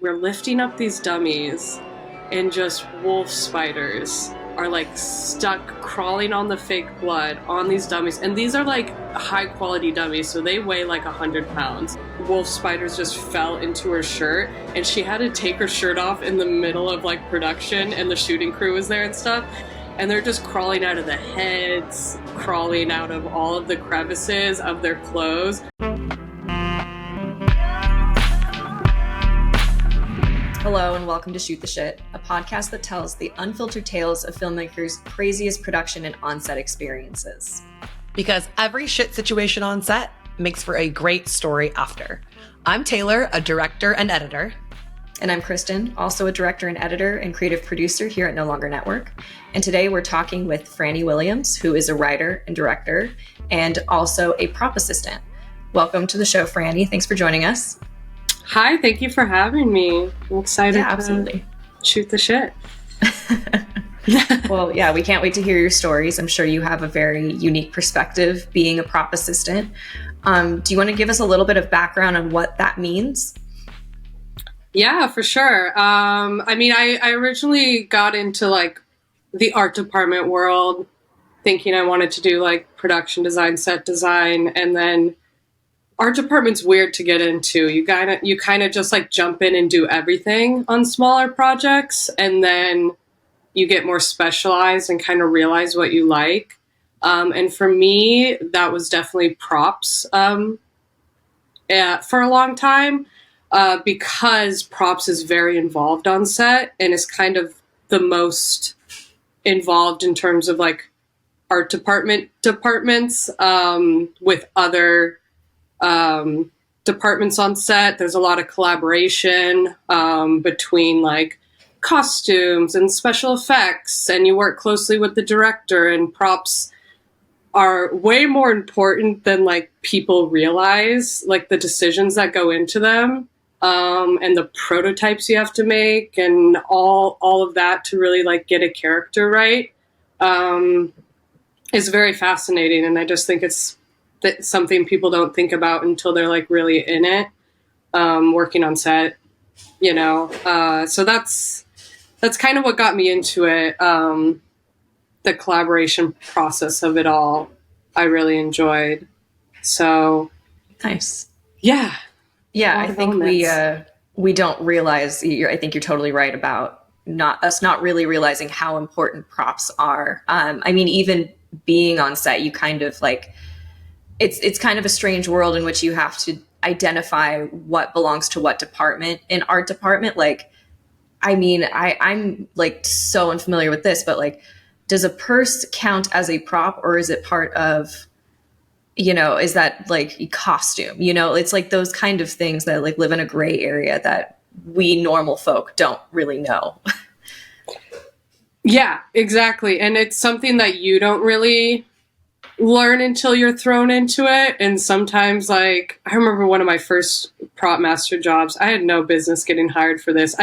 We're lifting up these dummies and just wolf spiders are like stuck crawling on the fake blood on these dummies. And these are like high quality dummies, so they weigh like 100 pounds. Wolf spiders just fell into her shirt and she had to take her shirt off in the middle of like production, and the shooting crew was there and stuff. And they're just crawling out of the heads, crawling out of all of the crevices of their clothes. Hello and welcome to Shoot the Shit, a podcast that tells the unfiltered tales of filmmakers' craziest production and on-set experiences. Because every shit situation on set makes for a great story after. I'm Taylor, a director and editor. And I'm Kristen, also a director and editor and creative producer here at No Longer Network. And today we're talking with Frannie Williams, who is a writer and director and also a prop assistant. Welcome to the show, Frannie. Thanks for joining us. Hi, thank you for having me. I'm excited absolutely. To shoot the shit. Well, yeah, we can't wait to hear your stories. I'm sure you have a very unique perspective being a prop assistant. Do you want to give us a little bit of background on what that means? Yeah, for sure. I originally got into like the art department world thinking I wanted to do like production design, set design, and then art department's weird to get into. You kind of just like jump in and do everything on smaller projects, and then you get more specialized and kind of realize what you like. And for me, that was definitely props for a long time because props is very involved on set and is kind of the most involved in terms of like art departments with other departments on set. There's a lot of collaboration between like costumes and special effects, and you work closely with the director, and props are way more important than like people realize, like the decisions that go into them and the prototypes you have to make and all of that to really like get a character right is very fascinating. And I just think it's something people don't think about until they're like really in it, working on set, you know. So that's kind of what got me into it. The collaboration process of it all, I really enjoyed. So nice. Yeah. I think we don't realize. I think you're totally right about not really realizing how important props are. Even being on set, you kind of like. It's kind of a strange world in which you have to identify what belongs to what department. In art department, I'm like so unfamiliar with this, but like, does a purse count as a prop, or is it part of, is that like a costume? It's like those kind of things that like live in a gray area that we normal folk don't really know. Yeah, exactly. And it's something that you don't really learn until you're thrown into it. And sometimes, like, I remember one of my first prop master jobs, I had no business getting hired for this.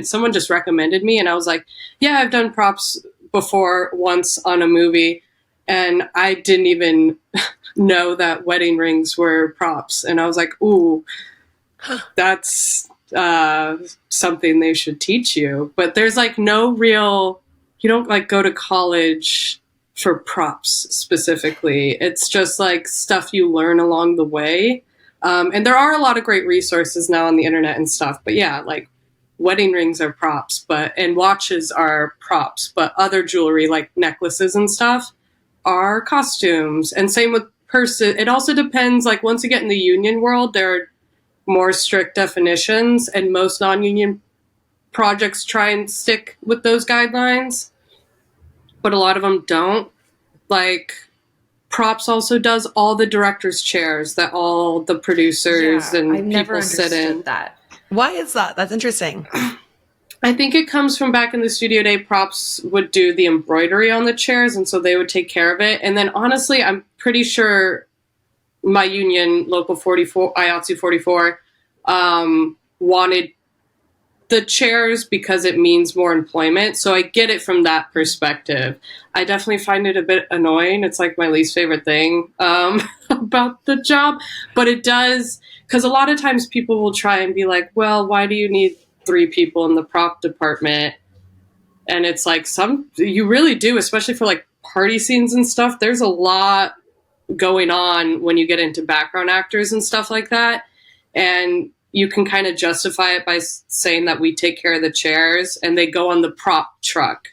Someone just recommended me, and I was like, yeah, I've done props before once on a movie, and I didn't even know that wedding rings were props. And I was like, ooh, that's something they should teach you. But there's like no real, you don't like go to college for props specifically. It's just like stuff you learn along the way. And there are a lot of great resources now on the internet and stuff. But yeah, like wedding rings are props, and watches are props, but other jewelry like necklaces and stuff are costumes. And same with purses. It also depends, like once you get in the union world, there are more strict definitions, and most non-union projects try and stick with those guidelines, but a lot of them don't. Like props also does all the director's chairs that all the producers and people sit in. That. Why is that? That's interesting. I think it comes from back in the studio day. Props would do the embroidery on the chairs, and so they would take care of it. And then honestly, I'm pretty sure my union, Local 44, IATSE 44, wanted the chairs because it means more employment. So I get it from that perspective. I definitely find it a bit annoying. It's like my least favorite thing about the job. But it does, because a lot of times people will try and be like, well, why do you need 3 people in the prop department. And it's like you really do, especially for like party scenes and stuff. There's a lot going on when you get into background actors and stuff like that. And you can kind of justify it by saying that we take care of the chairs and they go on the prop truck.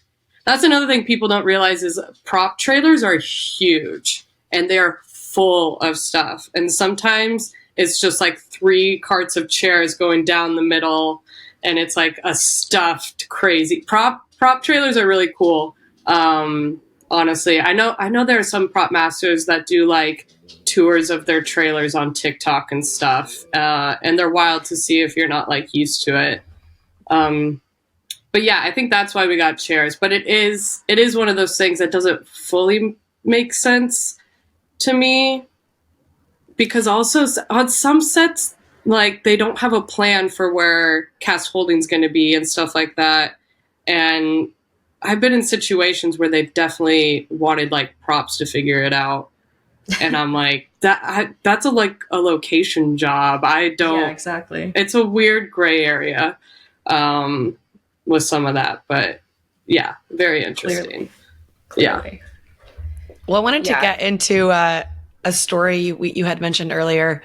That's another thing people don't realize is prop trailers are huge and they're full of stuff. And sometimes it's just like 3 carts of chairs going down the middle and it's like a stuffed crazy prop trailers are really cool. Honestly, I know there are some prop masters that do like tours of their trailers on TikTok and stuff. And they're wild to see if you're not like used to it. But yeah, I think that's why we got chairs. But it is one of those things that doesn't fully make sense to me, because also on some sets, like they don't have a plan for where cast holding's going to be and stuff like that. And I've been in situations where they've definitely wanted like props to figure it out. And I'm like, that's like a location job. I don't. Yeah, exactly. It's a weird gray area with some of that, but yeah, very interesting. Clearly. Yeah. Well, I wanted to get into a story you had mentioned earlier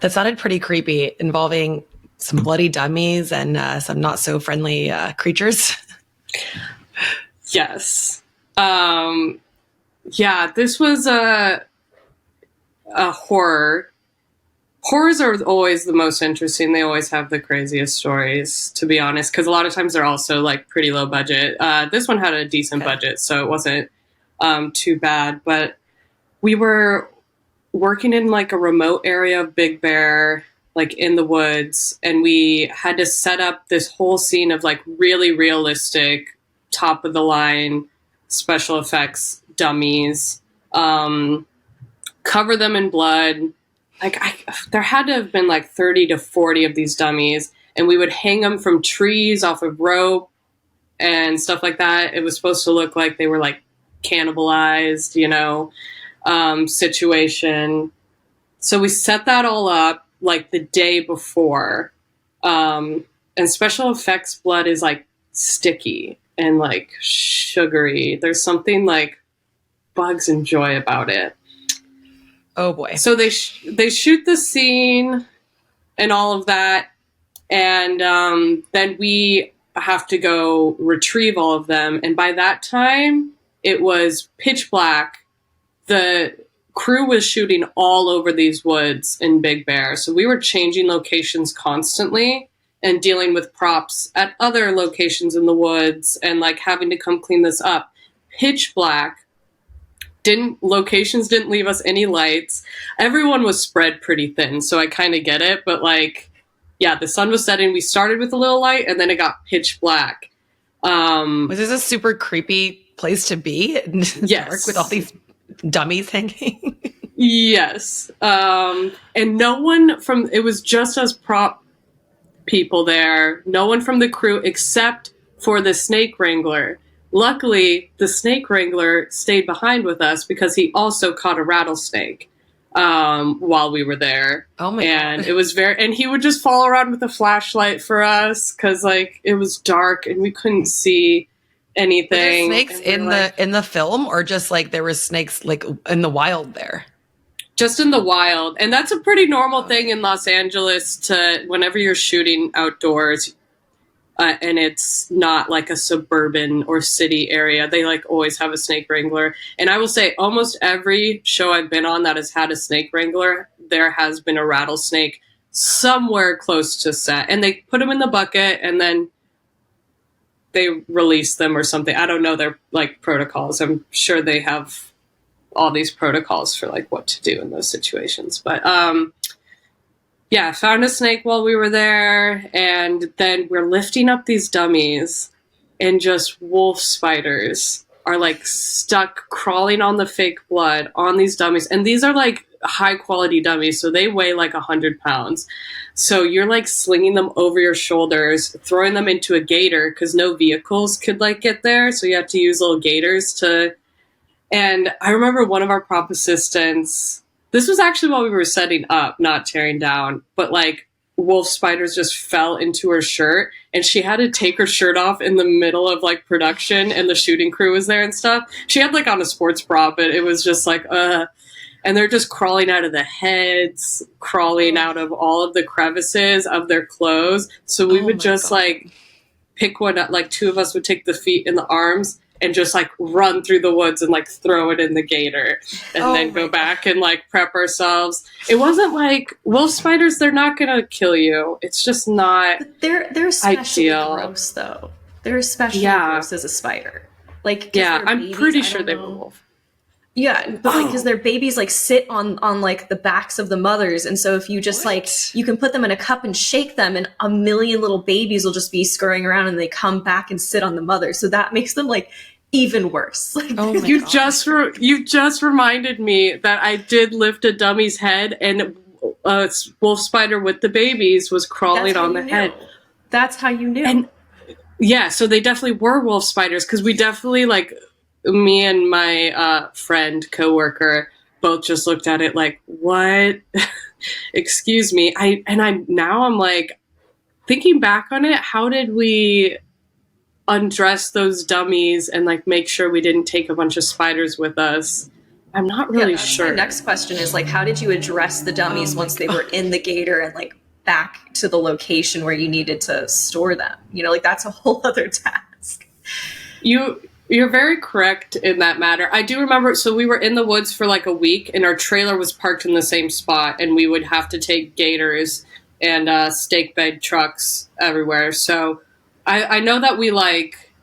that sounded pretty creepy, involving some bloody dummies and some not so friendly creatures. Yes. Yeah, this was a horror. Horrors are always the most interesting. They always have the craziest stories, to be honest, because a lot of times they're also like pretty low budget. This one had a decent budget, so it wasn't too bad. But we were working in like a remote area of Big Bear, like in the woods, and we had to set up this whole scene of like really realistic, top of the line special effects dummies, cover them in blood. Like there had to have been like 30 to 40 of these dummies, and we would hang them from trees off of rope and stuff like that. It was supposed to look like they were like cannibalized, situation. So we set that all up like the day before. And special effects blood is like sticky and like sugary. There's something like bugs enjoy about it. Oh boy. So they shoot the scene and all of that. And then we have to go retrieve all of them. And by that time, it was pitch black. The crew was shooting all over these woods in Big Bear. So we were changing locations constantly and dealing with props at other locations in the woods and like having to come clean this up. Pitch black. Locations didn't leave us any lights. Everyone was spread pretty thin, so I kind of get it. But like, yeah, the sun was setting. We started with a little light, and then it got pitch black. Was this a super creepy place to be? Yes, dark with all these dummies hanging. Yes, and no one it was just us prop people there. No one from the crew except for the snake wrangler. Luckily, the snake wrangler stayed behind with us because he also caught a rattlesnake while we were there. Oh my God. God. It was and he would just follow around with a flashlight for us because like it was dark and we couldn't see anything. Were there snakes in the film, or just like there were snakes like in the wild there? Just in the wild. And that's a pretty normal thing in Los Angeles to whenever you're shooting outdoors. And it's not like a suburban or city area. They like always have a snake wrangler. And I will say almost every show I've been on that has had a snake wrangler, there has been a rattlesnake somewhere close to set. And they put them in the bucket and then they release them or something. I don't know their like protocols. I'm sure they have all these protocols for like what to do in those situations. But yeah, found a snake while we were there, and then we're lifting up these dummies, and just wolf spiders are like stuck crawling on the fake blood on these dummies. And these are like high quality dummies, so they weigh like 100 pounds. So you're like slinging them over your shoulders, throwing them into a gator because no vehicles could like get there. So you have to use little gators to. And I remember one of our prop assistants. This was actually while we were setting up, not tearing down, but like wolf spiders just fell into her shirt, and she had to take her shirt off in the middle of like production, and the shooting crew was there and stuff. She had like on a sports bra, but it was just like, and they're just crawling out of the heads, crawling out of all of the crevices of their clothes. So we would just like pick one up, like two of us would take the feet and the arms and just like run through the woods and like throw it in the gator and then go back and like prep ourselves. It wasn't like wolf spiders, they're not going to kill you. It's just not but they're especially ideal. Gross though. They're especially gross as a spider. Like, I'm pretty sure they were wolf. Yeah, but like, because their babies like sit on like the backs of the mothers, and so if you just like, you can put them in a cup and shake them, and a million little babies will just be scurrying around, and they come back and sit on the mother. So that makes them like even worse. Like, you just reminded me that I did lift a dummy's head, and a wolf spider with the babies was crawling on the head. That's how you knew. And yeah, so they definitely were wolf spiders, because we definitely like. Me and my friend, coworker, both just looked at it like, what? Excuse me. I'm like, thinking back on it, how did we undress those dummies and like make sure we didn't take a bunch of spiders with us? I'm not really sure. My next question is like, how did you address the dummies once they were in the gator and like back to the location where you needed to store them? You know, like that's a whole other task. You're very correct in that matter. I do remember, so we were in the woods for like a week, and our trailer was parked in the same spot, and we would have to take gators and stake bed trucks everywhere. So I know that we like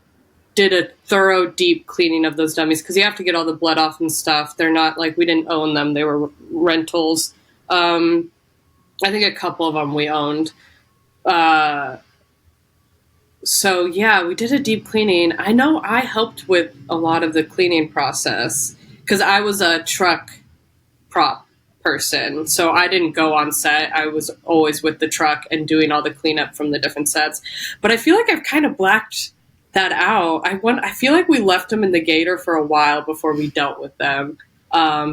did a thorough deep cleaning of those dummies, because you have to get all the blood off and stuff. They're not like, we didn't own them. They were rentals. I think a couple of them we owned. So yeah, we did a deep cleaning. I know I helped with a lot of the cleaning process because I was a truck prop person. So I didn't go on set. I was always with the truck and doing all the cleanup from the different sets. But I feel like I've kind of blacked that out. I feel like we left them in the gator for a while before we dealt with them,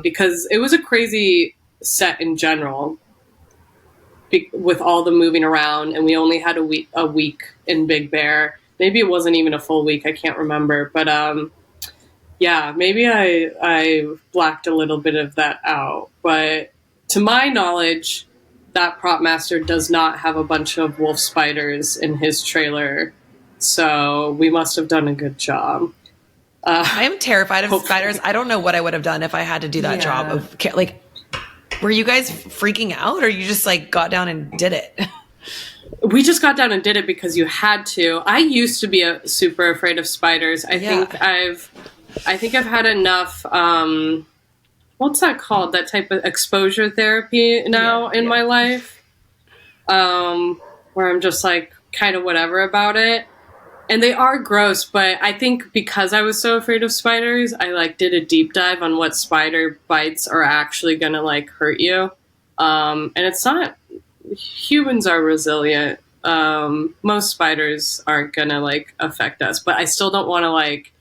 because it was a crazy set in general. With all the moving around, and we only had a week in Big Bear. Maybe it wasn't even a full week. I can't remember, but yeah, maybe I blacked a little bit of that out. But to my knowledge, that prop master does not have a bunch of wolf spiders in his trailer, so we must have done a good job. I am terrified of spiders. I don't know what I would have done if I had to do that job of like. Were you guys freaking out, or you just like got down and did it? We just got down and did it because you had to. I used to be super afraid of spiders. I think I've had enough. What's that called? That type of exposure therapy now in my life, where I'm just like kind of whatever about it. And they are gross, but I think because I was so afraid of spiders, I like did a deep dive on what spider bites are actually going to like hurt you. And it's not, humans are resilient. Most spiders aren't going to like affect us, but I still don't want to like,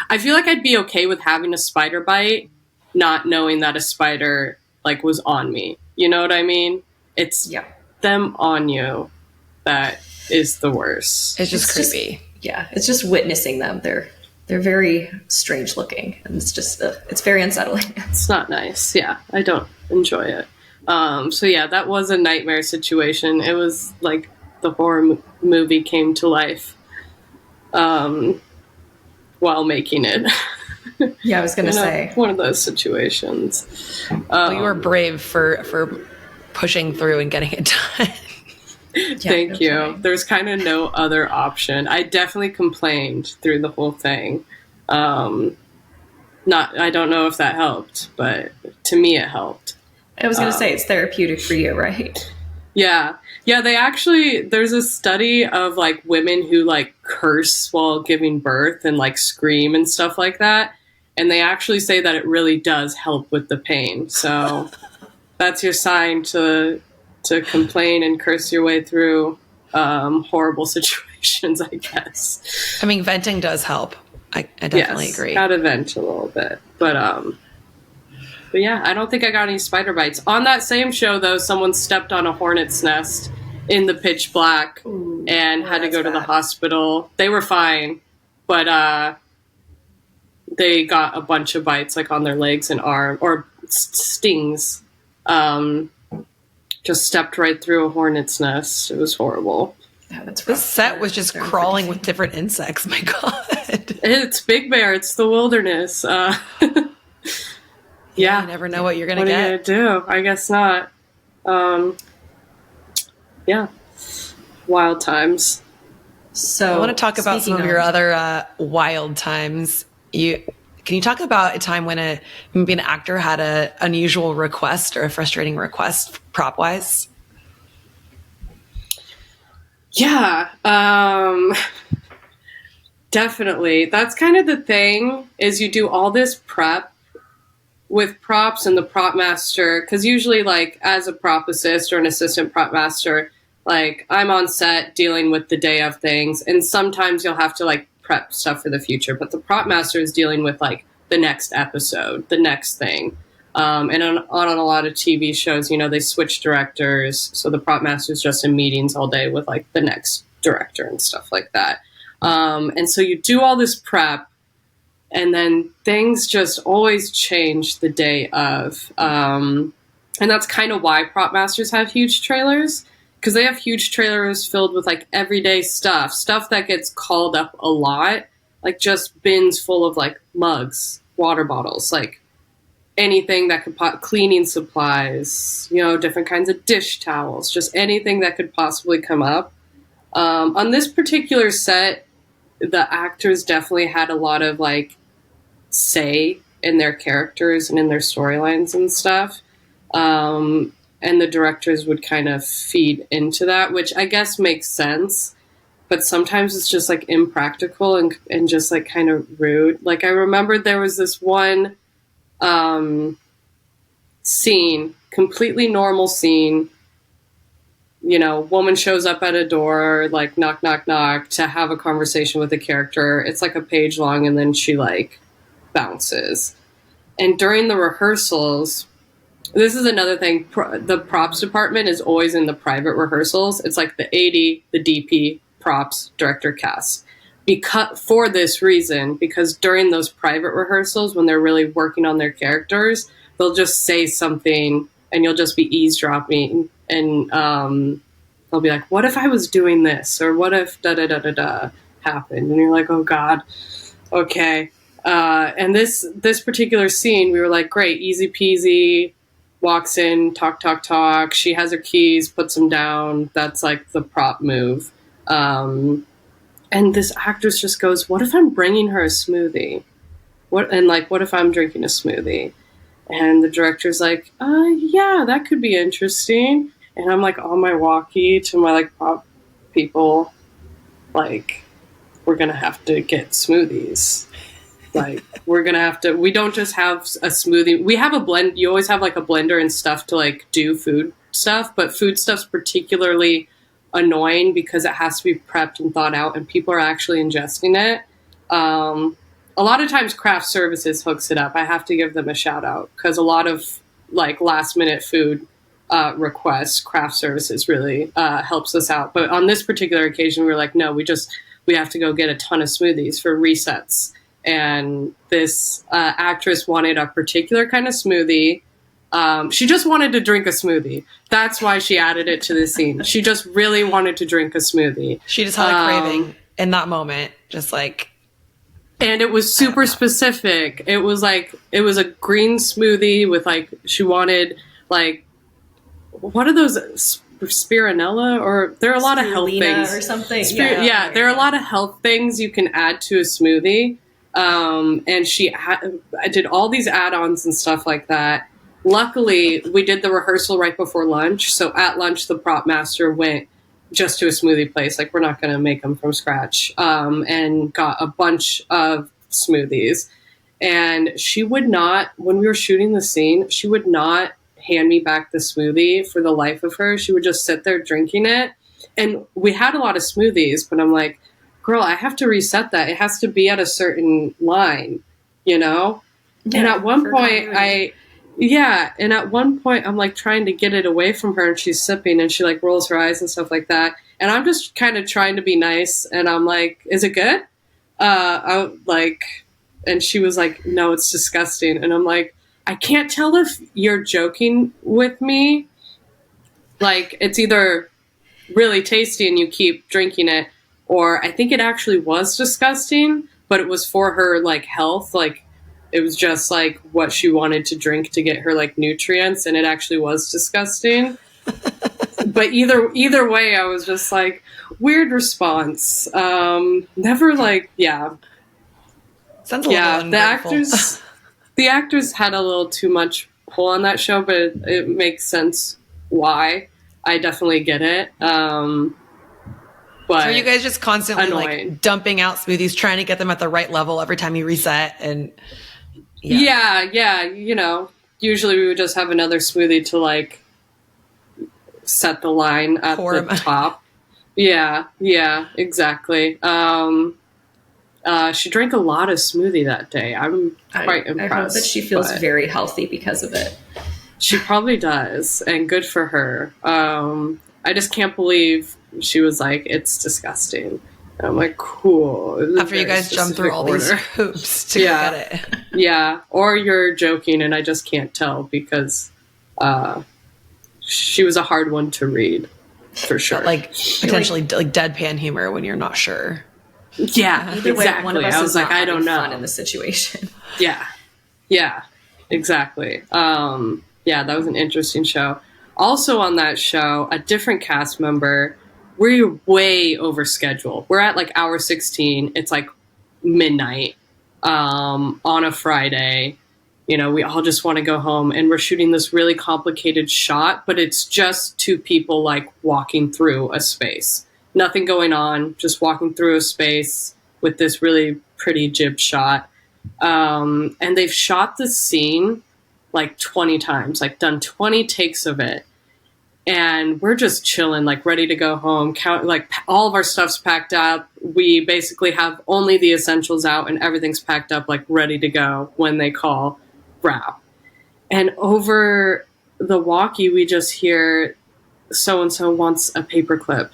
I feel like I'd be okay with having a spider bite, not knowing that a spider like was on me. You know what I mean? It's them on you that is the worst. It's just creepy. It's just witnessing them. They're very strange looking, and it's just it's very unsettling. It's not nice. Yeah, I don't enjoy it. So yeah, that was a nightmare situation. It was like the horror movie came to life while making it. Yeah, I was gonna say one of those situations. Well, you were brave for pushing through and getting it done. Thank you. There's kind of no other option. I definitely complained through the whole thing. I don't know if that helped, but to me it helped. I was going to say it's therapeutic for you, right? Yeah. Yeah, there's a study of like women who like curse while giving birth and like scream and stuff like that. And they actually say that it really does help with the pain. So that's your sign to complain and curse your way through horrible situations, I guess. I mean, venting does help. I definitely agree. Gotta vent a little bit. But yeah, I don't think I got any spider bites. On that same show, though, someone stepped on a hornet's nest in the pitch black and had to go to the hospital. They were fine, but they got a bunch of bites like on their legs and arm, or stings. Just stepped right through a hornet's nest. It was horrible. Yeah, that's rough. This set was just crawling with different insects. My God. It's Big Bear. It's the wilderness. Yeah. You never know what you're going to get. What are you going to do? I guess not. Yeah. Wild times. So I want to talk about some of your other wild times. Can you talk about a time when maybe an actor had an unusual request or a frustrating request prop wise? Yeah, definitely. That's kind of the thing, is you do all this prep with props and the prop master, because usually, like, as a prop assist or an assistant prop master, like, I'm on set dealing with the day of things, and sometimes you'll have to, like, prep stuff for the future, but the prop master is dealing with, like, the next episode, the next thing. And on a lot of TV shows, you know, they switch directors, so the prop master's just in meetings all day with, like, the next director and stuff like that. And so you do all this prep, and then things just always change the day of. And that's kind of why prop masters have huge trailers, because they have huge trailers filled with, like, everyday stuff that gets called up a lot, like just bins full of, like, mugs, water bottles, like anything that could cleaning supplies, you know, different kinds of dish towels, just anything that could possibly come up. On this particular set, the actors definitely had a lot of, like, say in their characters and in their storylines and stuff. And the directors would kind of feed into that, which I guess makes sense. But sometimes it's just, like, impractical and just, like, kind of rude. Like, I remember there was this one scene, completely normal scene. You know, woman shows up at a door, like, knock, knock, knock, to have a conversation with a character. It's, like, a page long, and then she, like, bounces. And during the rehearsals, this is another thing, the props department is always in the private rehearsals. It's like the AD, the DP, props, director, cast. For this reason, because during those private rehearsals, when they're really working on their characters, they'll just say something and you'll just be eavesdropping, and they'll be like, what if I was doing this? Or what if da-da-da-da-da happened? And you're like, oh God, okay. And this particular scene, we were like, great, easy peasy, walks in, talk, talk, talk. She has her keys, puts them down. That's like the prop move. And this actress just goes, what if I'm bringing her a smoothie? What if I'm drinking a smoothie? And the director's like, yeah, that could be interesting. And I'm like on my walkie to my, like, prop people, like, we're going to have to get smoothies. Like, we're going to have to, we don't just have a smoothie. We have a blend. You always have, like, a blender and stuff to, like, do food stuff, but food stuff's particularly annoying because it has to be prepped and thought out, and people are actually ingesting it. A lot of times craft services hooks it up. I have to give them a shout out, because a lot of, like, last minute food requests, craft services really helps us out. But on this particular occasion, we were like, no, we have to go get a ton of smoothies for resets. And this actress wanted a particular kind of smoothie. She just wanted to drink a smoothie. That's why she added it to the scene. She just really wanted to drink a smoothie. She just had a craving in that moment, just like. And it was super specific. It was a green smoothie with, like, she wanted, like, what are those, spironella? Or there are a lot of health things. Or something. There are a lot of health things you can add to a smoothie. And I did all these add-ons and stuff like that. Luckily, we did the rehearsal right before lunch. So at lunch, the prop master went just to a smoothie place. Like, we're not going to make them from scratch. And got a bunch of smoothies. And she would not, when we were shooting the scene, she would not hand me back the smoothie for the life of her. She would just sit there drinking it. And we had a lot of smoothies, but I'm like, girl, I have to reset that. It has to be at a certain line, you know? Yeah, and at one point, Yeah, and at one point I'm like trying to get it away from her and she's sipping and she like rolls her eyes and stuff like that. And I'm just kind of trying to be nice and I'm like, is it good? And she was like, no, it's disgusting. And I'm like, I can't tell if you're joking with me. Like, it's either really tasty and you keep drinking it, or I think it actually was disgusting, but it was for her like health. Like, it was just like what she wanted to drink to get her like nutrients, and it actually was disgusting. But either way, I was just like, weird response. Never like, yeah. Sounds a little ungrateful. The actors had a little too much pull on that show, but it makes sense why. I definitely get it. But so are you guys just constantly annoying. Like dumping out smoothies, trying to get them at the right level every time you reset? And yeah, you know, usually we would just have another smoothie to like set the line at the top. Yeah, exactly. She drank a lot of smoothie that day. I'm quite impressed. I hope that she feels very healthy because of it. She probably does, and good for her. I just can't believe she was like, it's disgusting. And I'm like, cool. After you guys jump through all these hoops to get it. Yeah, or you're joking and I just can't tell because she was a hard one to read, for sure. Like, potentially like deadpan humor when you're not sure. Yeah, either way, exactly. One of us I was like, I don't know. Fun in the situation. Yeah, exactly. Yeah, that was an interesting show. Also on that show, a different cast member. We're way over schedule. We're at like hour 16. It's like midnight on a Friday. You know, we all just want to go home, and we're shooting this really complicated shot, but it's just two people like walking through a space. Nothing going on, just walking through a space with this really pretty jib shot. And they've shot this scene like 20 times, like done 20 takes of it. And we're just chilling, like ready to go home. Like all of our stuff's packed up. We basically have only the essentials out and everything's packed up, like ready to go when they call wrap. And over the walkie, we just hear so-and-so wants a paperclip.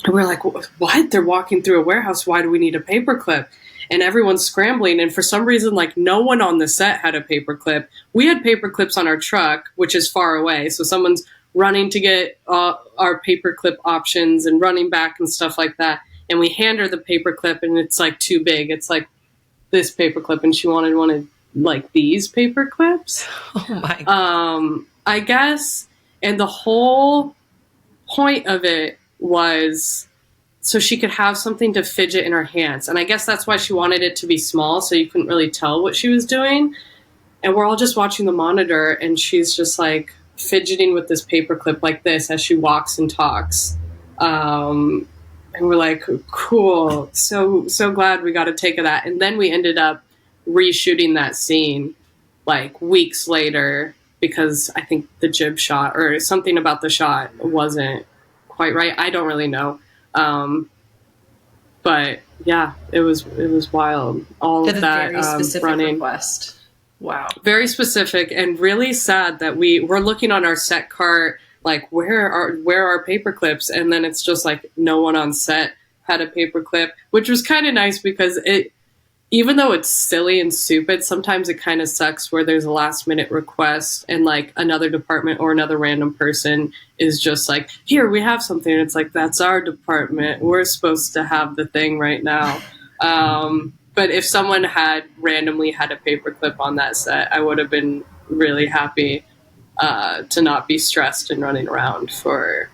And we're like, what? They're walking through a warehouse. Why do we need a paperclip? And everyone's scrambling. And for some reason, like no one on the set had a paperclip. We had paperclips on our truck, which is far away. So someone's running to get our paperclip options and running back and stuff like that. And we hand her the paperclip and it's like too big. It's like this paperclip. And she wanted one of like these paperclips. Oh my God. I guess. And the whole point of it was so she could have something to fidget in her hands. And I guess that's why she wanted it to be small, so you couldn't really tell what she was doing. And we're all just watching the monitor, and she's just like fidgeting with this paperclip like this as she walks and talks. And we're like, cool. So glad we got a take of that. And then we ended up reshooting that scene like weeks later because I think the jib shot or something about the shot wasn't quite right. I don't really know. But yeah, it was wild. All of that very specific running request. Wow. Very specific and really sad that we're looking on our set cart, like where are paper clips? And then it's just like no one on set had a paper clip, which was kind of nice because even though it's silly and stupid, sometimes it kind of sucks where there's a last minute request and like another department or another random person is just like, here, we have something. And it's like, that's our department. We're supposed to have the thing right now. But if someone had randomly had a paperclip on that set, I would have been really happy to not be stressed and running around for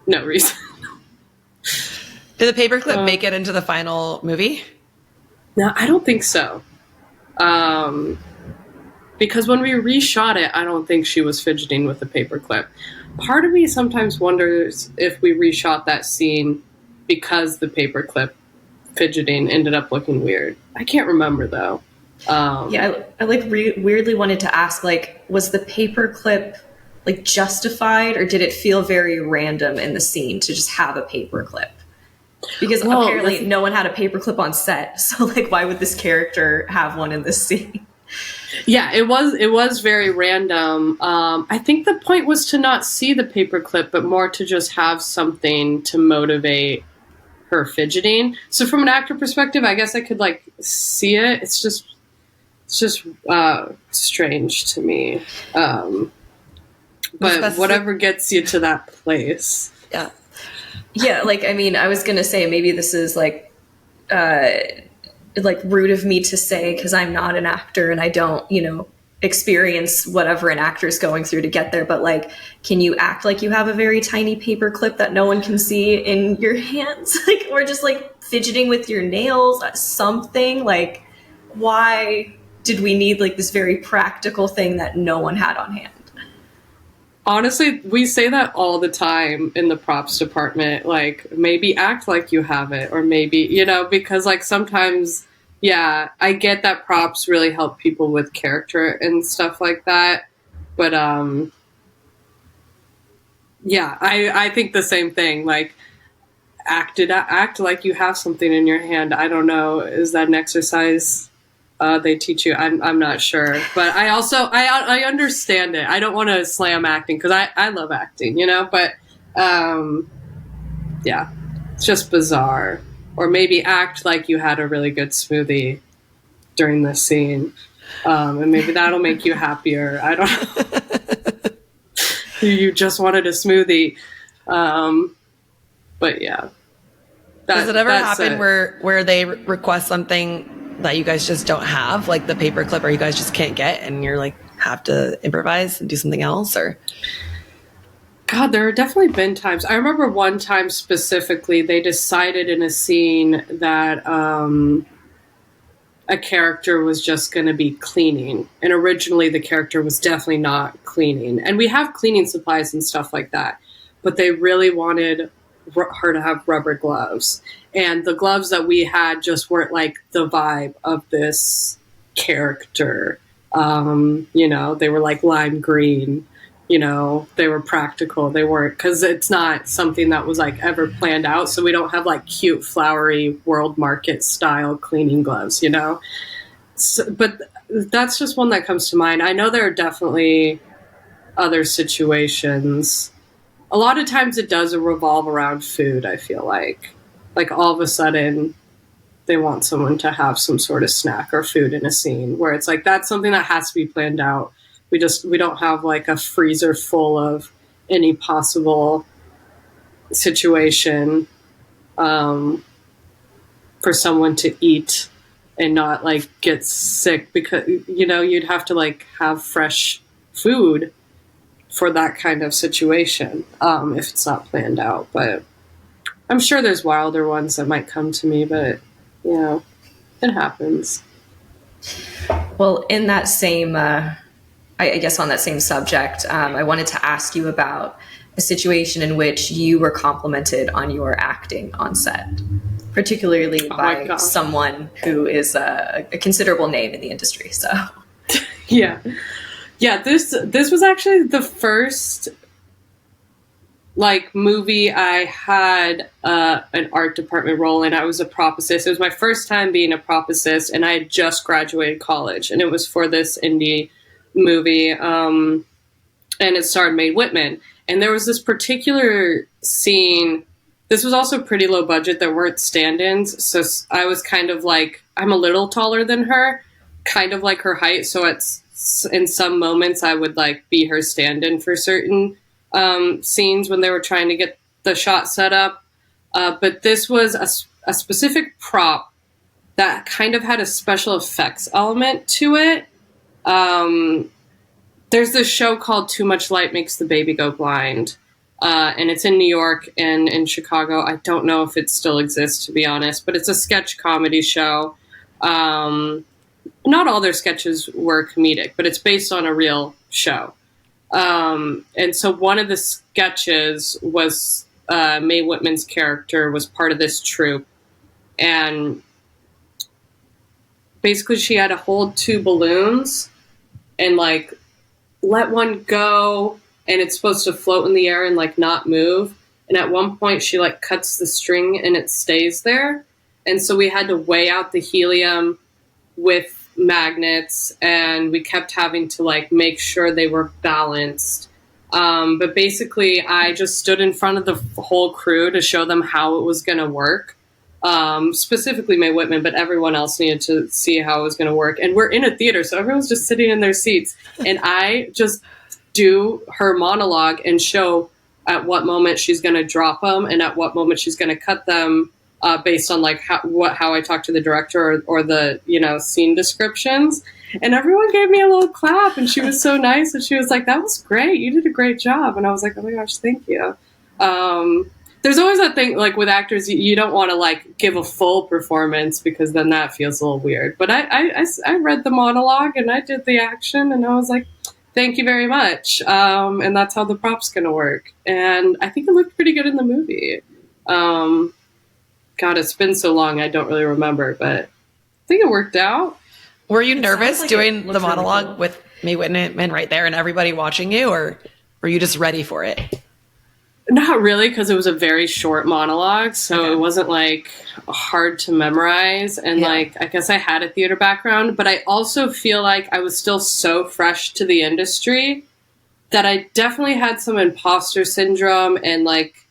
no reason. Did the paperclip make it into the final movie? No, I don't think so. Because when we reshot it, I don't think she was fidgeting with the paperclip. Part of me sometimes wonders if we reshot that scene because the paperclip fidgeting ended up looking weird. I can't remember though. I weirdly wanted to ask, like, was the paperclip like justified, or did it feel very random in the scene to just have a paperclip? Because apparently no one had a paperclip on set, so like, why would this character have one in this scene? Yeah, it was very random. I think the point was to not see the paperclip, but more to just have something to motivate her fidgeting. So from an actor perspective, I guess I could like see it. It's just strange to me. But whatever gets you to that place. Yeah. Yeah, like, I mean, I was going to say maybe this is like rude of me to say because I'm not an actor and I don't, experience whatever an actor is going through to get there. But like, can you act like you have a very tiny paper clip that no one can see in your hands? Like, or just like fidgeting with your nails, something like, why did we need like this very practical thing that no one had on hand? Honestly, we say that all the time in the props department, like maybe act like you have it, or maybe, because like sometimes, yeah, I get that props really help people with character and stuff like that. But yeah, I think the same thing, like act like you have something in your hand. I don't know. Is that an exercise they teach you? I'm not sure, but I also I understand it. I don't want to slam acting because I love acting, but yeah, it's just bizarre. Or maybe act like you had a really good smoothie during this scene, and maybe that'll make you happier. I don't know. You just wanted a smoothie, but yeah. Does it ever happen where they request something that you guys just don't have, like the paper clip, or you guys just can't get, and you're like have to improvise and do something else? Or God, there have definitely been times. I remember one time specifically, they decided in a scene that a character was just going to be cleaning, and originally the character was definitely not cleaning. And we have cleaning supplies and stuff like that, but they really wanted her to have rubber gloves, and the gloves that we had just weren't like the vibe of this character. They were like lime green, they were practical. They weren't, because it's not something that was like ever planned out, so we don't have like cute flowery world market style cleaning gloves, but that's just one that comes to mind. I know there are definitely other situations. A lot of times it does revolve around food, I feel like all of a sudden they want someone to have some sort of snack or food in a scene where it's like, that's something that has to be planned out. We don't have like a freezer full of any possible situation for someone to eat and not like get sick, because, you'd have to like have fresh food for that kind of situation if it's not planned out. But I'm sure there's wilder ones that might come to me, but it happens. Well, in that same, I guess on that same subject, I wanted to ask you about a situation in which you were complimented on your acting on set, particularly by someone who is a considerable name in the industry. So, yeah. This was actually the first like movie I had an art department role in. I was a prop assist. It was my first time being a prop assist, and I had just graduated college, and it was for this indie movie, and it starred Mae Whitman. And there was this particular scene. This was also pretty low budget. There weren't stand-ins, so I was kind of like, I'm a little taller than her, kind of like her height, so in some moments I would like be her stand-in for certain scenes when they were trying to get the shot set up. But this was a specific prop that kind of had a special effects element to it. There's this show called Too Much Light Makes the Baby Go Blind. And it's in New York and in Chicago. I don't know if it still exists, to be honest, but it's a sketch comedy show. Not all their sketches were comedic, but it's based on a real show. And so one of the sketches was Mae Whitman's character was part of this troupe. And basically she had to hold two balloons and like let one go, and it's supposed to float in the air and like not move. And at one point she like cuts the string and it stays there. And so we had to weigh out the helium with magnets, and we kept having to like make sure they were balanced. But basically, I just stood in front of the whole crew to show them how it was going to work. Specifically Mae Whitman, but everyone else needed to see how it was going to work. And we're in a theater, so everyone's just sitting in their seats. And I just do her monologue and show at what moment she's going to drop them and at what moment she's going to cut them, based on like how I talk to the director or the, scene descriptions. And everyone gave me a little clap, and she was so nice. And she was like, "That was great. You did a great job." And I was like, "Oh my gosh, thank you." There's always that thing, like with actors, you don't want to like give a full performance because then that feels a little weird. But I read the monologue and I did the action, and I was like, "Thank you very much." And that's how the prop's going to work. And I think it looked pretty good in the movie. God, it's been so long, I don't really remember, but I think it worked out. Were you nervous doing the monologue really cool with Mae Whitman right there and everybody watching you, or were you just ready for it? Not really, because it was a very short monologue, so It wasn't like hard to memorize. And like, I guess I had a theater background, but I also feel like I was still so fresh to the industry that I definitely had some imposter syndrome, and like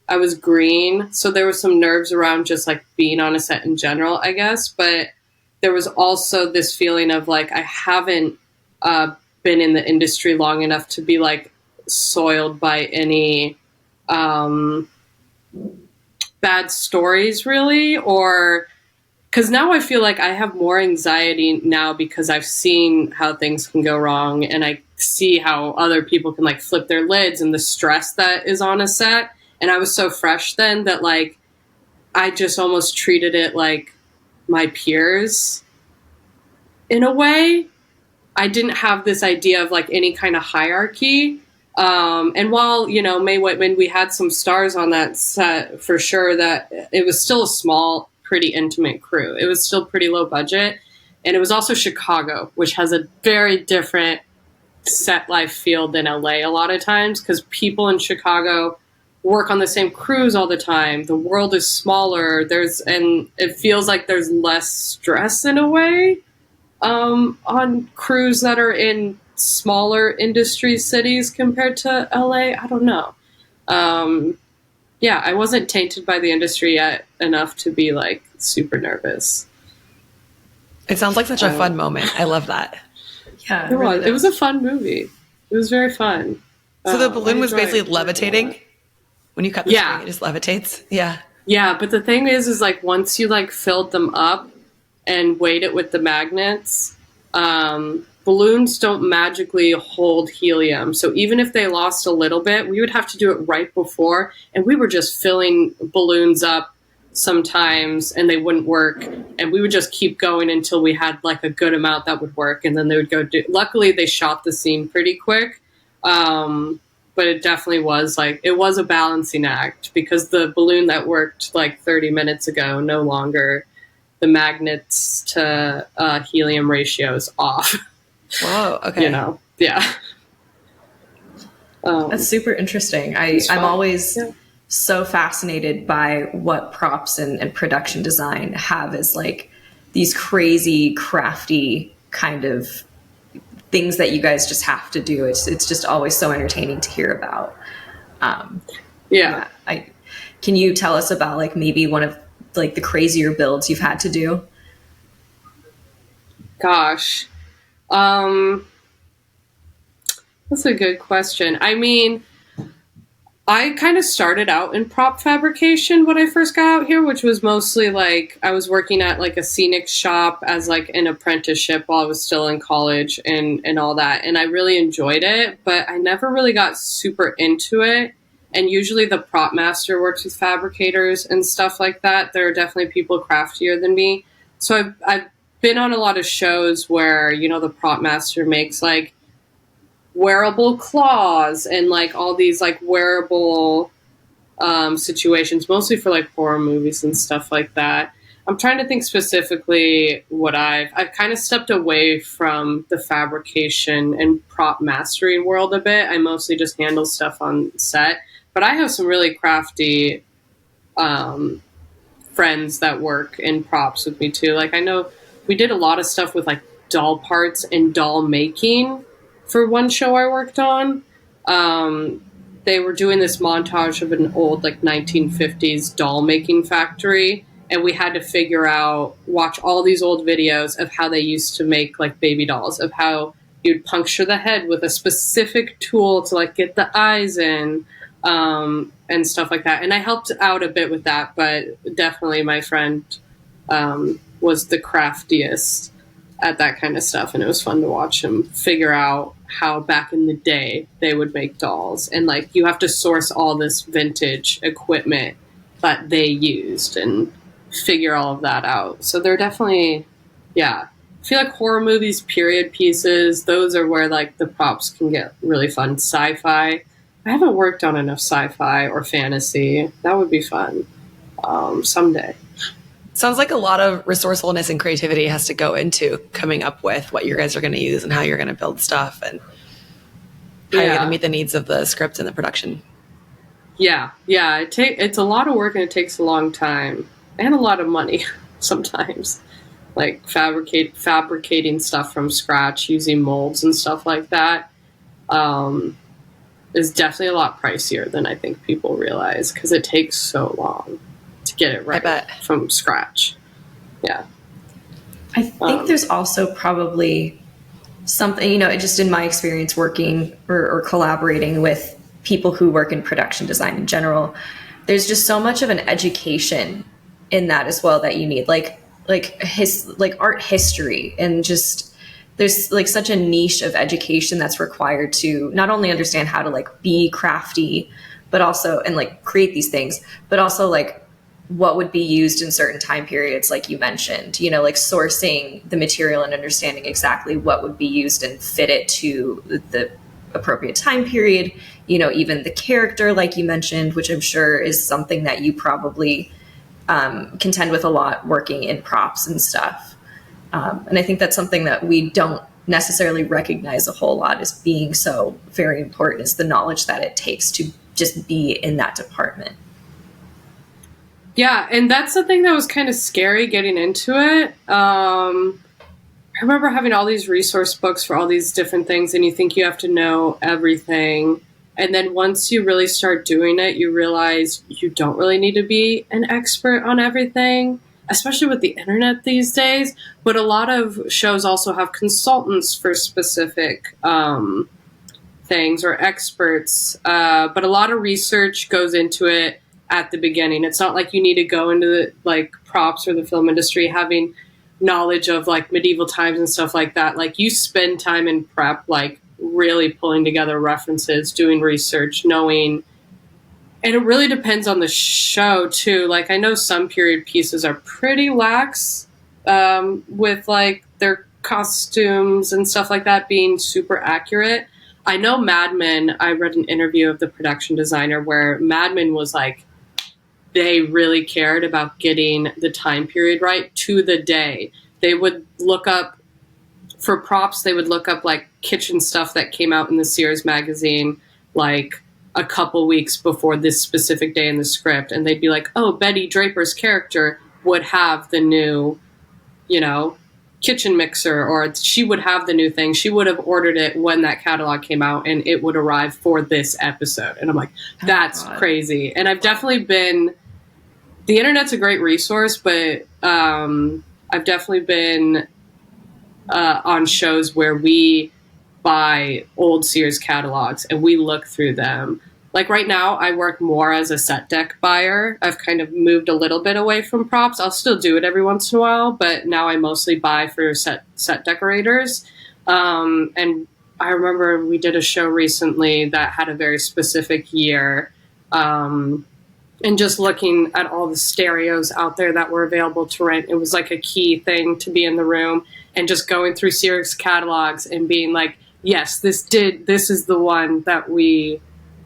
I was green, so there was some nerves around just like being on a set in general, I guess. But there was also this feeling of like I haven't been in the industry long enough to be like soiled by any bad stories, really, or because now I feel like I have more anxiety now because I've seen how things can go wrong, and I see how other people can like flip their lids and the stress that is on a set. And I was so fresh then that like I just almost treated it like my peers in a way. I didn't have this idea of like any kind of hierarchy. And while, Mae Whitman, we had some stars on that set for sure, that it was still a small, pretty intimate crew. It was still pretty low budget. And it was also Chicago, which has a very different set life feel than LA a lot of times, because people in Chicago work on the same crews all the time. The world is smaller. And it feels like there's less stress in a way, on crews that are in smaller industry cities compared to LA. I don't know. I wasn't tainted by the industry yet enough to be like super nervous. It sounds like such a fun moment. I love that. Yeah, it was a fun movie. It was very fun. So the balloon was basically levitating when you cut the string, it just levitates. Yeah. Yeah, but the thing is like once you like filled them up and weighed it with the magnets, balloons don't magically hold helium. So even if they lost a little bit, we would have to do it right before. And we were just filling balloons up sometimes and they wouldn't work. And we would just keep going until we had like a good amount that would work. And then they would go luckily they shot the scene pretty quick. But it definitely was like, it was a balancing act because the balloon that worked like 30 minutes ago, no longer, the magnets to helium ratio is off. Whoa, okay. Yeah. That's super interesting. I'm always so fascinated by what props and production design have as like these crazy, crafty kind of things that you guys just have to do. It's just always so entertaining to hear about. Can you tell us about like maybe one of like the crazier builds you've had to do? Gosh. That's a good question. I mean, I kind of started out in prop fabrication when I first got out here, which was mostly like I was working at like a scenic shop as like an apprenticeship while I was still in college and all that. And I really enjoyed it, but I never really got super into it. And usually the prop master works with fabricators and stuff like that. There are definitely people craftier than me. So I've been on a lot of shows where, the prop master makes like wearable claws and like all these like wearable situations, mostly for like horror movies and stuff like that. I'm trying to think specifically what I've kind of stepped away from the fabrication and prop mastering world a bit. I mostly just handle stuff on set, but I have some really crafty friends that work in props with me too. Like I know we did a lot of stuff with like doll parts and doll making for one show I worked on. They were doing this montage of an old, like, 1950s doll making factory, and we had to watch all these old videos of how they used to make, like, baby dolls, of how you'd puncture the head with a specific tool to, like, get the eyes in, and stuff like that. And I helped out a bit with that, but definitely my friend was the craftiest at that kind of stuff, and it was fun to watch him figure out how back in the day they would make dolls. And, like, you have to source all this vintage equipment that they used and figure all of that out. So they're definitely, yeah. I feel like horror movies, period pieces, those are where, like, the props can get really fun. Sci-fi. I haven't worked on enough sci-fi or fantasy. That would be fun someday. Sounds like a lot of resourcefulness and creativity has to go into coming up with what you guys are going to use and how you're going to build stuff and how you're going to meet the needs of the script and the production. Yeah. It's a lot of work, and it takes a long time and a lot of money sometimes. Like fabricating stuff from scratch, using molds and stuff like that, is definitely a lot pricier than I think people realize, because it takes so long to get it right from scratch. Yeah. I think there's also probably something, just in my experience working or collaborating with people who work in production design in general, there's just so much of an education in that as well that you need, like art history, and just there's, like, such a niche of education that's required to not only understand how to, like, be crafty, but also, and, like, create these things, but also, like, what would be used in certain time periods, like you mentioned, like sourcing the material and understanding exactly what would be used and fit it to the appropriate time period, even the character, like you mentioned, which I'm sure is something that you probably contend with a lot working in props and stuff. And I think that's something that we don't necessarily recognize a whole lot as being so very important, is the knowledge that it takes to just be in that department. Yeah, and that's the thing that was kind of scary getting into it. I remember having all these resource books for all these different things, and you think you have to know everything. And then once you really start doing it, you realize you don't really need to be an expert on everything, especially with the internet these days. But a lot of shows also have consultants for specific things, or experts. But a lot of research goes into it at the beginning. It's not like you need to go into the, like, props or the film industry having knowledge of, like, medieval times and stuff like that. Like, you spend time in prep, like, really pulling together references, doing research, knowing. And it really depends on the show too. Like, I know some period pieces are pretty lax with, like, their costumes and stuff like that being super accurate. I know Mad Men, I read an interview of the production designer where Mad Men was like, they really cared about getting the time period right to the day. They would look up, for props, they would look up, like, kitchen stuff that came out in the Sears magazine, like, a couple weeks before this specific day in the script. And they'd be like, oh, Betty Draper's character would have the new, kitchen mixer, or she would have the new thing. She would have ordered it when that catalog came out, and it would arrive for this episode. And I'm like, that's crazy. And I've definitely been, the internet's a great resource, but I've definitely been on shows where we buy old Sears catalogs and we look through them. Like, right now, I work more as a set deck buyer. I've kind of moved a little bit away from props. I'll still do it every once in a while, but now I mostly buy for set decorators. And I remember we did a show recently that had a very specific year. And just looking at all the stereos out there that were available to rent, it was like a key thing to be in the room, and just going through Sears catalogs and being like, yes, this is the one that we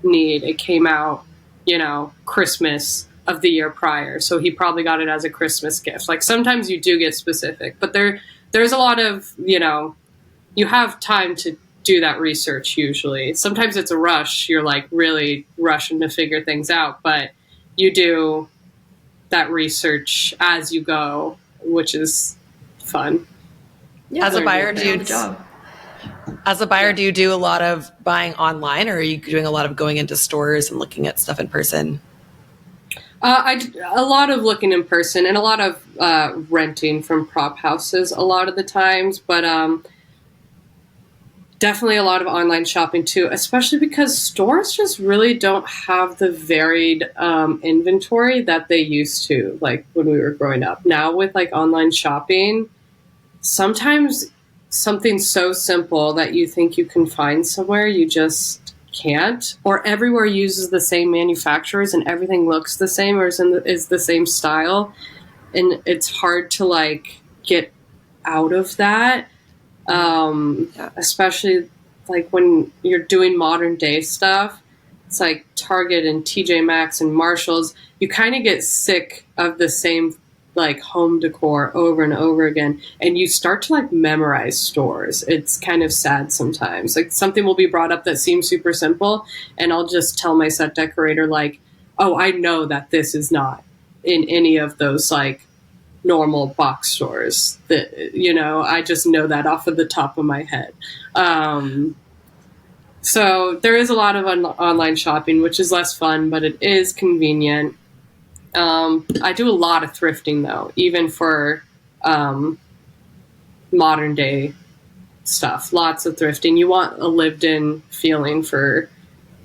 need. It came out, Christmas of the year prior. So he probably got it as a Christmas gift. Like, sometimes you do get specific, but there's a lot of, you have time to do that research usually. Sometimes it's a rush. You're, like, really rushing to figure things out, but you do that research as you go, which is fun. Yeah, as a buyer, do you do a lot of buying online, or are you doing a lot of going into stores and looking at stuff in person? A lot of looking in person and a lot of renting from prop houses a lot of the times, but definitely a lot of online shopping too, especially because stores just really don't have the varied inventory that they used to, like when we were growing up. Now with like online shopping, sometimes something so simple that you think you can find somewhere, you just can't, or everywhere uses the same manufacturers and everything looks the same or is the same style, and it's hard to like get out of that, especially like when you're doing modern day stuff. It's like Target and TJ Maxx and Marshalls, you kind of get sick of the same like home decor over and over again, and you start to like memorize stores. It's kind of sad sometimes. Like something will be brought up that seems super simple, and I'll just tell my set decorator like, oh, I know that this is not in any of those like normal box stores, that, you know, I just know that off of the top of my head. So there is a lot of online shopping, which is less fun, but it is convenient. I do a lot of thrifting though, even for modern day stuff. Lots of thrifting. You want a lived in feeling for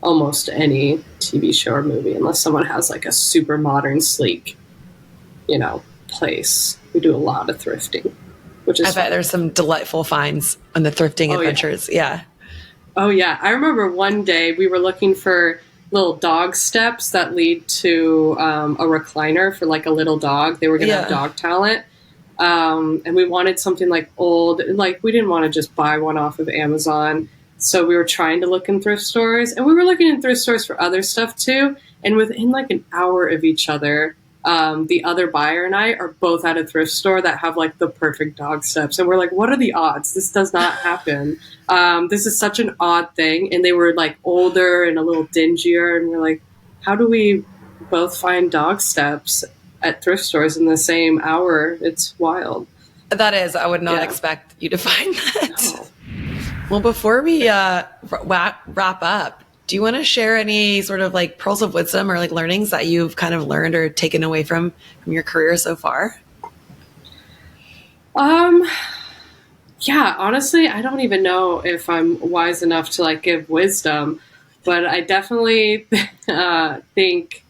almost any TV show or movie, unless someone has like a super modern, sleek, you know, place. We do a lot of thrifting, which is I bet there's some delightful finds on the thrifting adventures. Yeah. Oh yeah. I remember one day we were looking for little dog steps that lead to a recliner for like a little dog. They were going to have dog talent. And we wanted something like old, like we didn't want to just buy one off of Amazon. So we were trying to look in thrift stores, and we were looking in thrift stores for other stuff too. And within like an hour of each other, the other buyer and I are both at a thrift store that have like the perfect dog steps. And we're like, what are the odds? This does not happen. This is such an odd thing. And they were like older and a little dingier. And we're like, how do we both find dog steps at thrift stores in the same hour? It's wild. That is, I would not expect you to find that. No. Well, before we wrap up, do you want to share any sort of like pearls of wisdom or like learnings that you've kind of learned or taken away from your career so far? Yeah, honestly, I don't even know if I'm wise enough to like give wisdom, but I definitely think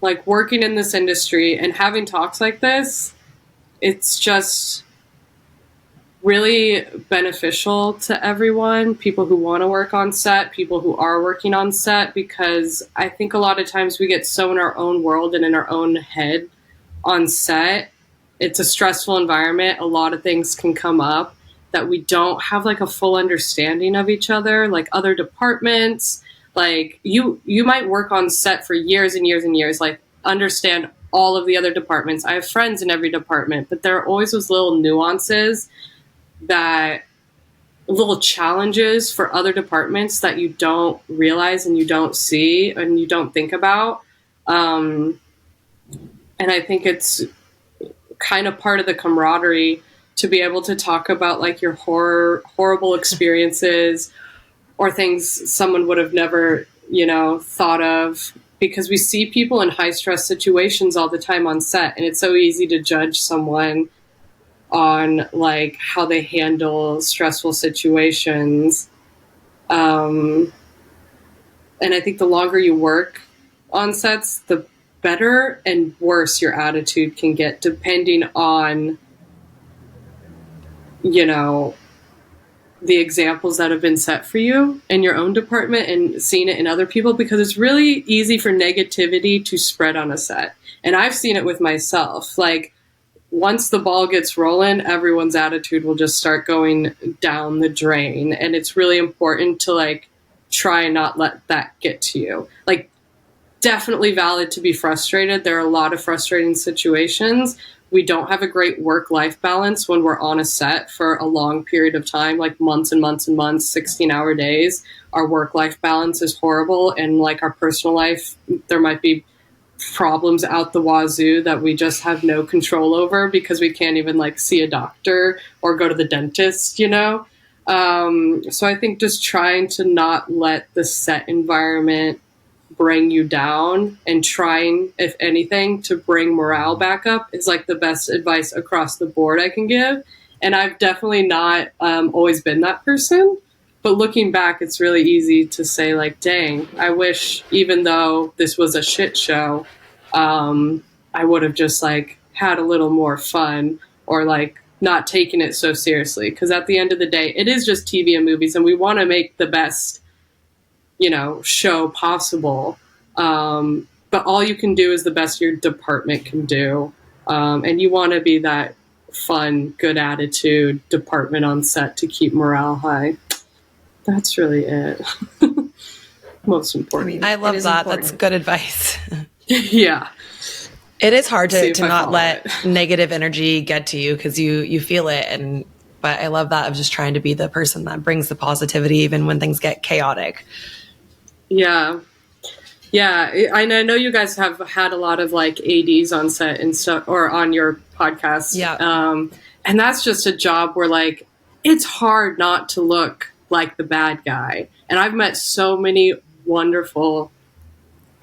like working in this industry and having talks like this, it's just really beneficial to everyone, people who want to work on set, people who are working on set, because I think a lot of times we get so in our own world and in our own head on set. It's a stressful environment. A lot of things can come up that we don't have like a full understanding of each other, like other departments. Like you might work on set for years and years and years, like understand all of the other departments. I have friends in every department, but there are always those little nuances, that little challenges for other departments that you don't realize and you don't see and you don't think about. And I think it's kind of part of the camaraderie to be able to talk about like your horrible experiences or things someone would have never, you know, thought of, because we see people in high stress situations all the time on set, and it's so easy to judge someone on like how they handle stressful situations. And I think the longer you work on sets, the better and worse your attitude can get, depending on, you know, the examples that have been set for you in your own department and seeing it in other people, because it's really easy for negativity to spread on a set. And I've seen it with myself. Like, once the ball gets rolling, everyone's attitude will just start going down the drain. And it's really important to like try and not let that get to you. Like, definitely valid to be frustrated. There are a lot of frustrating situations. We don't have a great work-life balance when we're on a set for a long period of time, like months and months and months, 16-hour days. Our work-life balance is horrible. And like our personal life, there might be problems out the wazoo that we just have no control over because we can't even like see a doctor or go to the dentist, you know? So I think just trying to not let the set environment bring you down and trying, if anything, to bring morale back up is like the best advice across the board I can give. And I've definitely not always been that person. But looking back, it's really easy to say, like, dang, I wish, even though this was a shit show, I would have just, like, had a little more fun or, like, not taken it so seriously. Because at the end of the day, it is just TV and movies, and we want to make the best, you know, show possible. But all you can do is the best your department can do. And you want to be that fun, good attitude department on set to keep morale high. That's really it. Most important. I love that. Important. That's good advice. Yeah. It is hard to not let negative energy get to you because you feel it. But I love that of just trying to be the person that brings the positivity even when things get chaotic. Yeah. Yeah. I know you guys have had a lot of like ADs on set and stuff or on your podcast. Yeah. And that's just a job where like, it's hard not to look like the bad guy. And I've met so many wonderful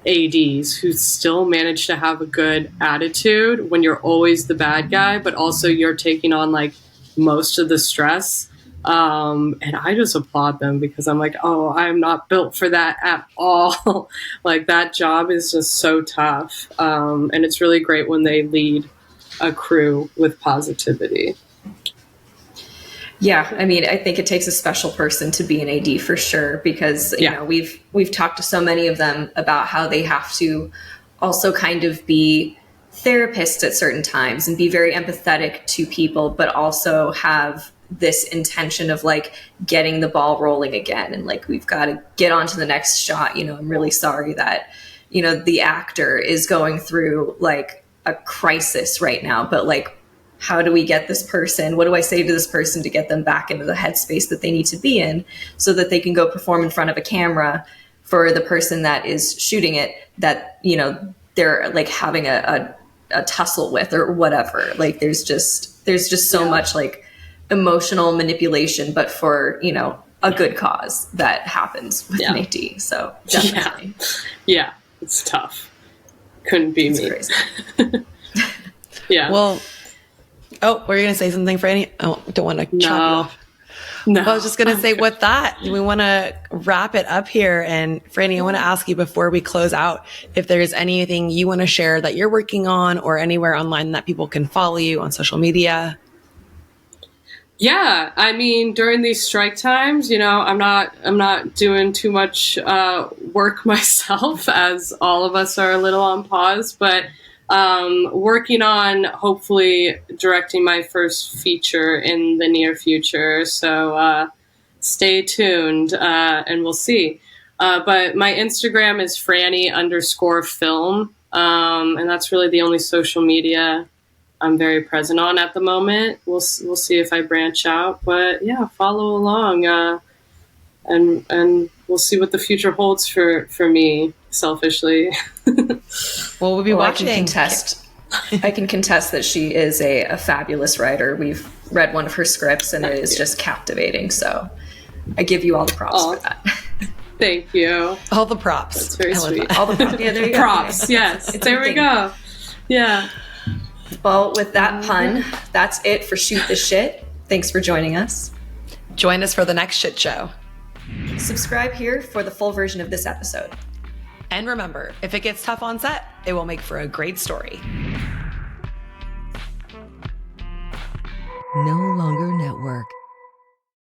ADs who still manage to have a good attitude when you're always the bad guy, but also you're taking on like most of the stress. And I just applaud them because I'm like, oh, I'm not built for that at all. Like that job is just so tough. And it's really great when they lead a crew with positivity. Yeah, I mean, I think it takes a special person to be an AD for sure, because you know we've talked to so many of them about how they have to also kind of be therapists at certain times and be very empathetic to people, but also have this intention of like getting the ball rolling again, and like we've got to get on to the next shot. You know, I'm really sorry that, you know, the actor is going through like a crisis right now, but like, how do we get this person? What do I say to this person to get them back into the headspace that they need to be in so that they can go perform in front of a camera for the person that is shooting it that, you know, they're like having a tussle with or whatever. Like there's just so much like emotional manipulation, but for, you know, a good cause that happens with an AD. So definitely. Yeah. It's tough. Couldn't be me. Crazy. Yeah. Well, oh, were you going to say something, Frannie? Oh, don't want to chop you off. No. Well, I was just going to say with that, we want to wrap it up here. And Frannie, I want to ask you before we close out, if there's anything you want to share that you're working on or anywhere online that people can follow you on social media. Yeah. I mean, during these strike times, you know, I'm not doing too much work myself, as all of us are a little on pause, but working on hopefully directing my first feature in the near future. So stay tuned and we'll see. But my Instagram is Frannie_film. And that's really the only social media I'm very present on at the moment. We'll see if I branch out, but yeah, follow along. And we'll see what the future holds for me selfishly. Well, we'll be watching. I can contest that she is a fabulous writer. We've read one of her scripts and it is just captivating. So I give you all the props for that. Thank you. All the props. That's very sweet. All the props. Yeah, there you go. Props. Yes. There we go. Yeah. Well, with that pun, that's it for Shoot the Shit. Thanks for joining us. Join us for the next shit show. Subscribe here for the full version of this episode. And remember, if it gets tough on set, it will make for a great story. No Longer Network.